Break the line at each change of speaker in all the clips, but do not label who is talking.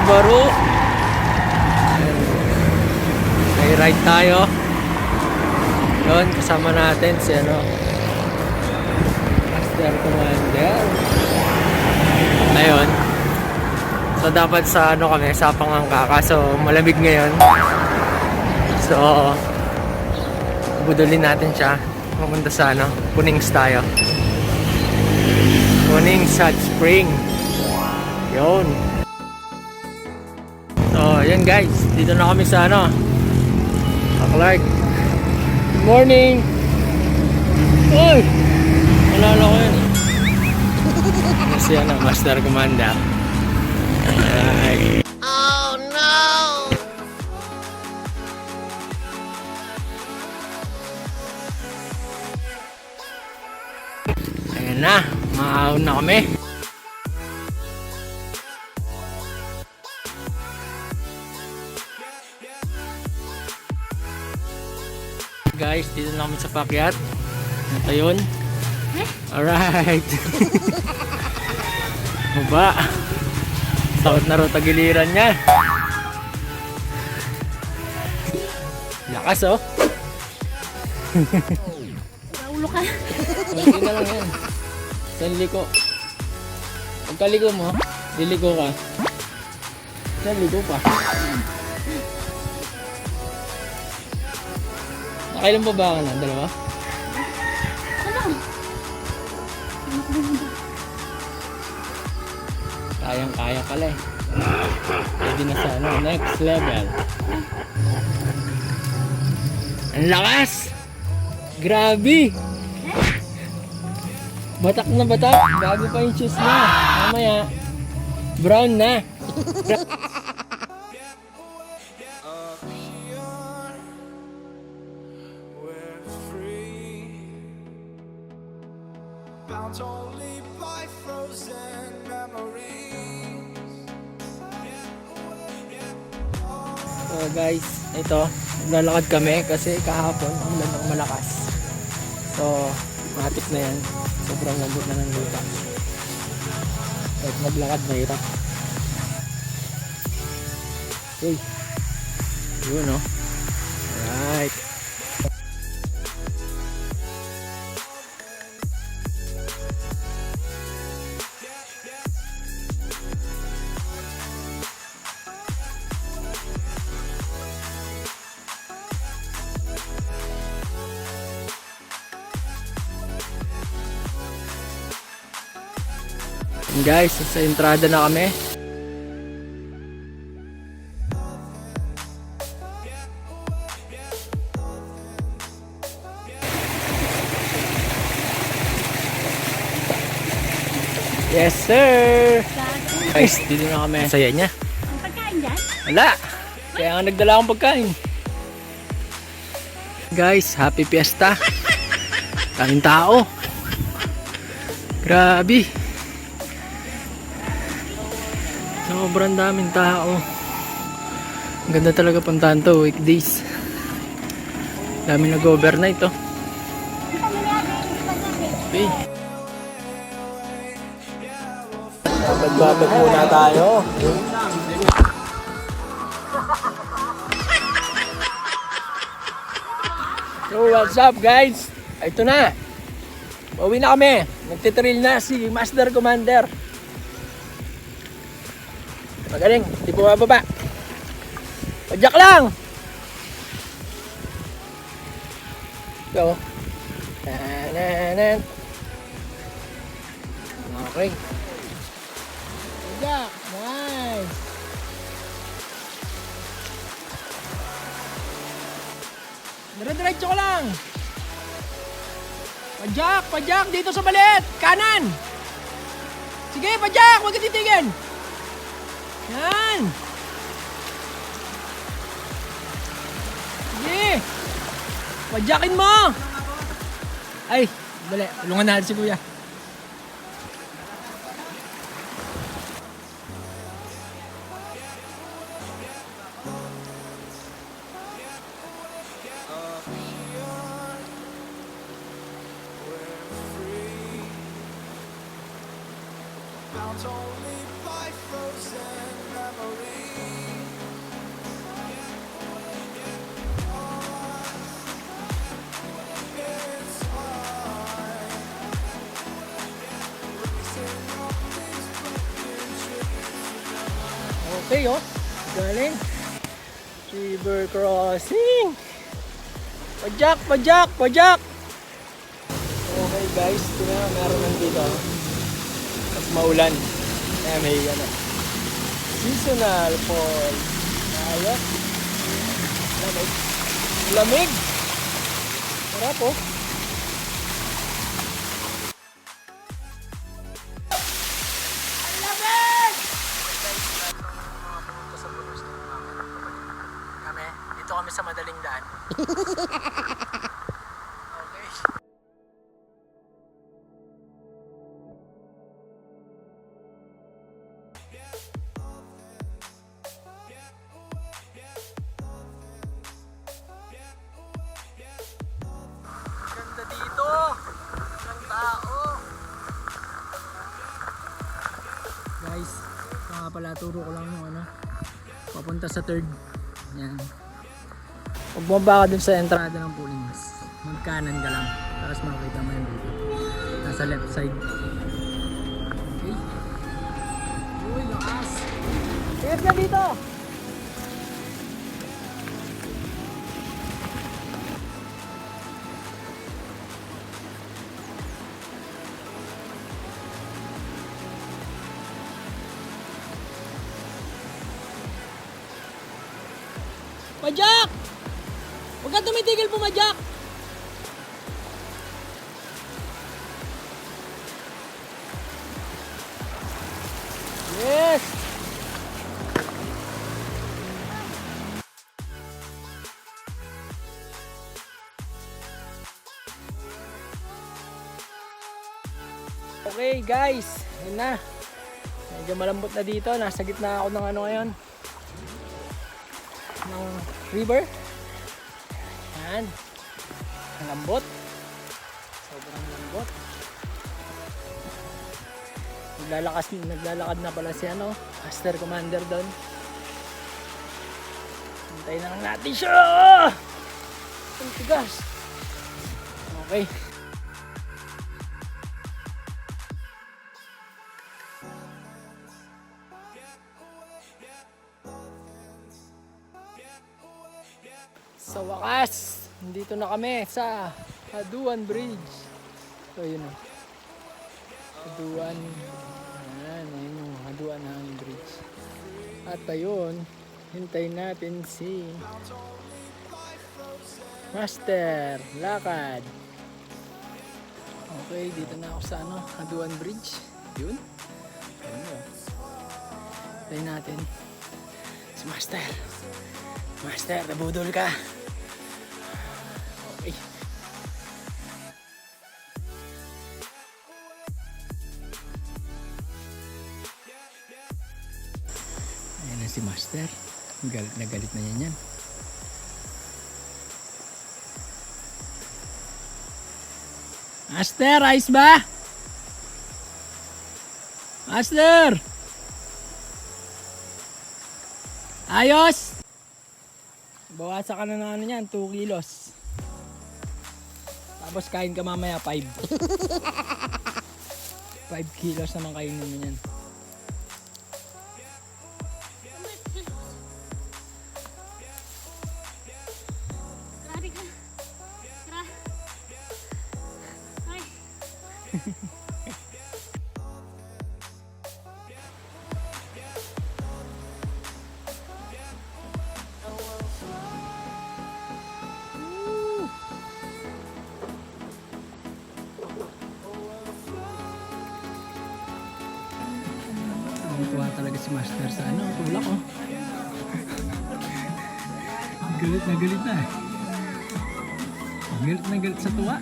Subaru. May ride tayo. Yun, kasama natin si Master Commander. Ayun. So dapat sa kami, sa Pangangka, kaso malamig ngayon. So budulin natin siya. Pumunta sa Punings tayo. Punings Hot Spring. Yun. So yun guys, dito na kami sa Clark. Good morning. Oy! Alala ko yun. Si Master Commander. Ay.
Oh no!
Ayan na, maaahon na kami. Guys, dito na kami sa pakyat. Ito yun. Alright. Baba. Takot na raw tagiliran niya. Lakas oh.
Ulo ka.
Hindi na lang yan. Saan liko? Pagkaliko mo, liliko ka. Saan liko pa? Nakailan pa ba ka na? Dalawa?
Ano?
Kayang-kaya pala eh. Pwede na sa next level. Ang lakas! Grabe! Batak na batak. Bago pa yung shoes na. Mamaya, brown na.
Only by frozen memories.
So guys, ito, naglalakad kami kasi kahapon ulan ng malakas. So, matik na yan. Sobrang lambot na ng lupa. Kahit maglakad, mahirap. Uy, yun oh. Alright. Guys, sa entrada na kami. Yes sir! Guys, dito na kami. Saya niya.
Ang pagkain dyan?
Wala! Kaya nga nagdala akong pagkain. Guys, happy fiesta. Kaming tao. Grabe. Sobrang daming tao. Ang ganda talaga puntahan to, weekdays. Dami nag-overnight to. Okay. Babad muna tayo. So what's up guys? Ito na. Pauwi na kami. Nagtitrail na si Master Commander. Magaling, di bumababa. Padyak lang. Go. Tanan. Okay. Padyak, nice. Dire-diretso ko lang. Padyak, dito sa balit. Kanan. Sige, padyak, huwag ka titigin. Yan! Sige! Padyakin mo! Ay! Dali, tulungan natin si kuya.
Bound only by frozen memories.
Okay, oh. Galing. River crossing. Pajak, pajak, pajak. Okay guys, ito na meron nandito. At maulan. Kaya may seasonal fall. Ayos. Lamig. Lamig. Sarap oh. Dito kami sa madaling daan. Okay. Ganda dito. Ang tao. Guys, mga pala turo ko lang yung papunta sa third. Yan. Pag bumaba ka dun sa entrada ng Pulimas, magkanan ka lang. Tapos makikita mo yun dito. Nasa left side. Okay. Uy, lakas! Sige ka dito! Pajak! Huwag ka tumitigil pumadyak! Yes! Okay guys, yun na. Medyo malambot na dito. Nasa gitna ako ng ngayon. Ng river. Yan. Ang lambot. Sobrang lambot. Naglalakad na pala si Master Commander doon. Hintayin na lang natin siya. Ang tigas. Okay. Sa wakas, dito na kami sa Haduan Bridge. So yun o. Haduan. Ayan yung Haduan Hanging Bridge. At ayun, hintayin natin si Master Lakad. Okay, dito na ako sa Haduan Bridge. Yun. Ayun o. Hintayin natin si Master. Master, nabudol ka. Okay. Ayan na si Master. Galit na yan. Master, ayos ba? Master! Ayos! Bawasan ka na ng yan, 2 kilos. Tapos kain ka mamaya 5. 5 kilos naman kainin mo yan.
Grabe ka. Ay.
Tuwa talaga si Master sa tulak oh. Galit na galit na. Galit na galit sa tuwa.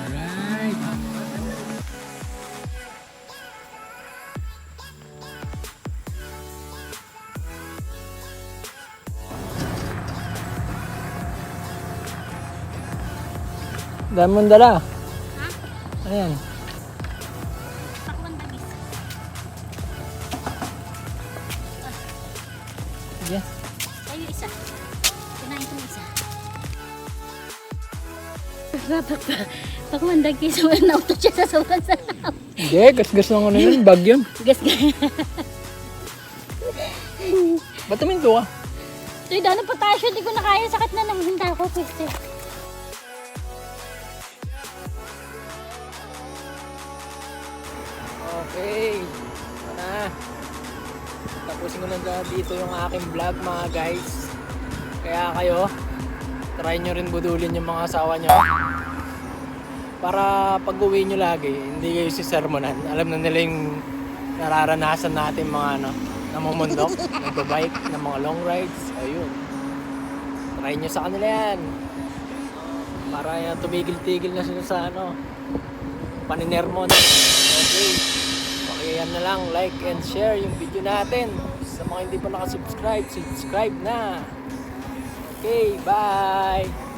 Alright. Dami mong dala.
Ha?
Ayan.
Takwan bagis.
Sige.
Tayo isa. Kinain ko isa. Takwan bagis. Nauto siya sa sobrang sarap.
Hindi, gas-gas lang ano yun, bag yun.
Gas.
Ba't tuminto ka?
Uy, dano potasyo, di ko na kaya. Sakit na ng hinta ko, pweste.
Okay. Ito na. Tapusin ko na dito yung aking vlog mga guys. Kaya kayo, try nyo rin budulin yung mga asawa nyo. Para pag uwi nyo lagi, hindi kayo sisermonan. Alam na nila yung nararanasan natin mga namumundok, nagbabike, ng mga long rides. Ayun. Try nyo sa kanila yan. Para tumigil-tigil na sila sa paninermon. Okay. Pakiyan na lang, like and share yung video natin. Sa mga hindi pa nakasubscribe, subscribe na. Okay, bye!